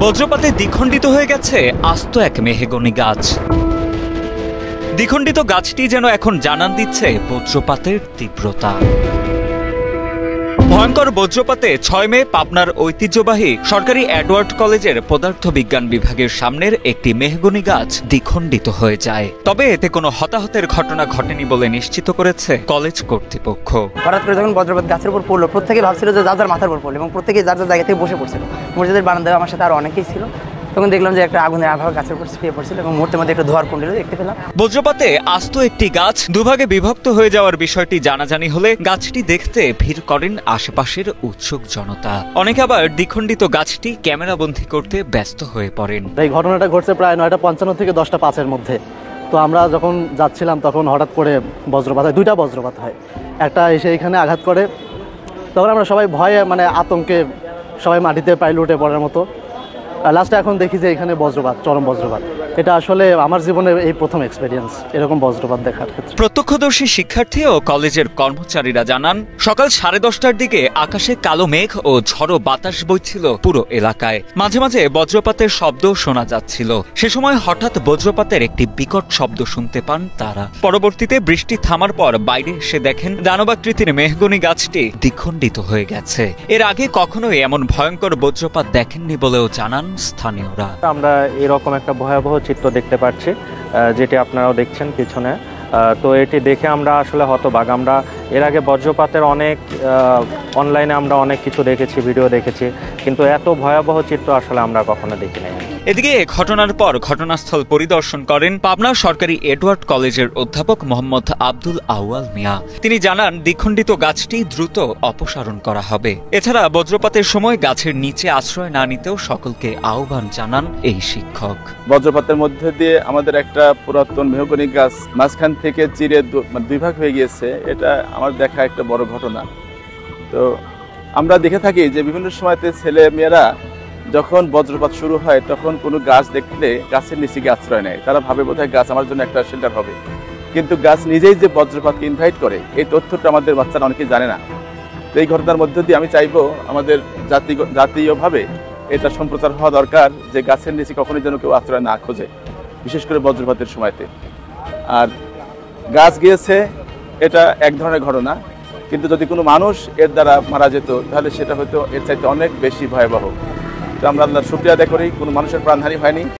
বজ্রপাতে দ্বিখণ্ডিত হয়ে গেছে আস্ত এক মেহগনি গাছ। দ্বিখণ্ডিত গাছটি যেন এখন জানান দিচ্ছে বজ্রপাতের তীব্রতা। ভয়ঙ্কর বজ্রপাতে ৬ মে পাবনার ঐতিহ্যবাহী সরকারি এডওয়ার্ড কলেজের পদার্থ বিজ্ঞান বিভাগের সামনের একটি মেহগনি গাছ দ্বিখণ্ডিত হয়ে যায়। তবে এতে কোনো হতাহতের ঘটনা ঘটেনি বলে নিশ্চিত করেছে কলেজ কর্তৃপক্ষ। হঠাৎ করে যখন বজ্রপাত গাছের উপর পড়লো, প্রত্যেকে ভাবছিল যে যার মাথার উপর পড়লো এবং প্রত্যেকে যার জায়গা থেকে বসে পড়ছিল। মসজিদের বারান্দায় আমার সাথে আরো অনেকেই ছিল। তখন দেখলাম যে একটা আগুনের আভা গাছের উপর ছড়িয়ে পড়ছিল এবং মুহূর্তের মধ্যে একটা ধোঁয়ার কুণ্ডলী দেখতে পেলাম। বজ্রপাতে আস্ত একটি গাছ দুভাগে বিভক্ত হয়ে যাওয়ার বিষয়টি জানাজানি হলে গাছটি দেখতে ভিড় করেন আশেপাশের উৎসুক জনতা। অনেকে আবার দ্বিখণ্ডিত গাছটি ক্যামেরাবন্দী করতে ব্যস্ত হয়ে পড়েন। এই ঘটনাটা ঘটছে প্রায় 9:55 থেকে 10:05 মধ্যে। তো আমরা যখন যাচ্ছিলাম তখন হঠাৎ করে বজ্রপাত হয়, 2টা বজ্রপাত হয়। একটা এসে এখানে আঘাত করে, তখন আমরা সবাই ভয়ে আতঙ্কে সবাই মাটিতে প্রায় লুটে পড়ার মতো। লাস্টে এখন দেখি যে এখানে বজ্রপাত, চরম বজ্রপাত। এটা আসলে আমার জীবনের এই প্রথম এক্সপেরিয়েন্স এরকম বজ্রপাত দেখার ক্ষেত্রে। প্রত্যক্ষদর্শী শিক্ষার্থী ও কলেজের কর্মচারীরা জানান, সকাল 10:30টার দিকে আকাশে কালো মেঘ ও ঝড়ো বাতাস বইছিল পুরো এলাকায়। মাঝে মাঝে বজ্রপাতের শব্দ শোনা যাচ্ছিল। সে সময় হঠাৎ বজ্রপাতের একটি বিকট শব্দ শুনতে পান তারা। পরবর্তীতে বৃষ্টি থামার পর বাইরে এসে দেখেন দানবাকৃতির মেহগনি গাছটি দ্বিখণ্ডিত হয়ে গেছে। এর আগে কখনোই এমন ভয়ঙ্কর বজ্রপাত দেখেননি বলেও জানান স্থানীয়রা। আমরা এরকম একটা ভয়াবহ চিত্র দেখতে পাচ্ছি, যেটি আপনারাও দেখছেন পিছনে। তো এটি দেখে আমরা আসলে হতবাক। আমরা এর আগে বজ্রপাতের অনেক অনলাইনে আমরা অনেক কিছু দেখেছি, ভিডিও দেখেছি, কিন্তু এত ভয়াবহ চিত্র আসলে আমরা কখনো দেখি নাই। এদিকে ঘটনার পর ঘটনাস্থল পরিদর্শন করেন পাবনা সরকারি এডওয়ার্ড কলেজের অধ্যাপক মোহাম্মদ আব্দুল আউয়াল মিয়া। তিনি জানান, দ্বিখণ্ডিত গাছটি দ্রুত অপসারণ করা হবে। এছাড়া বজ্রপাতের সময় গাছের নিচে আশ্রয় না নিতেও সকলকে আহ্বান জানান এই শিক্ষক। বজ্রপাতের মধ্যে দিয়ে আমাদের একটা পুরাতন মেহগনি গাছ মাঝখান থেকে চিরে 2 ভাগ হয়ে গিয়েছে। এটা আমার দেখা একটা বড় ঘটনা। তো আমরা দেখে থাকি যে বিভিন্ন সময়তে ছেলে মেয়েরা যখন বজ্রপাত শুরু হয় তখন কোনো গাছ দেখলে গাছের নিচে গিয়ে আশ্রয় নেয়। তারা ভাবে বোধহয় গাছ আমার জন্য একটা শেল্টার হবে, কিন্তু গাছ নিজেই যে বজ্রপাতকে ইনভাইট করে এই তথ্যটা আমাদের বাচ্চারা অনেকেই জানে না। তো এই ঘটনার মধ্য দিয়ে আমি চাইবো আমাদের জাতীয়ভাবে এটা সম্প্রচার হওয়া দরকার যে গাছের নিচে কখনোই যেন কেউ আশ্রয় না খোঁজে, বিশেষ করে বজ্রপাতের সময়তে। আর গাছ গিয়েছে এটা এক ধরনের ঘটনা, কিন্তু যদি কোনো মানুষ এর দ্বারা মারা যেত তাহলে সেটা হয়তো এর চাইতে অনেক বেশি ভয়াবহ। তো আমরা আল্লাহর শুকরিয়া আদায় করি কোনো মানুষের প্রাণহানি হয়নি।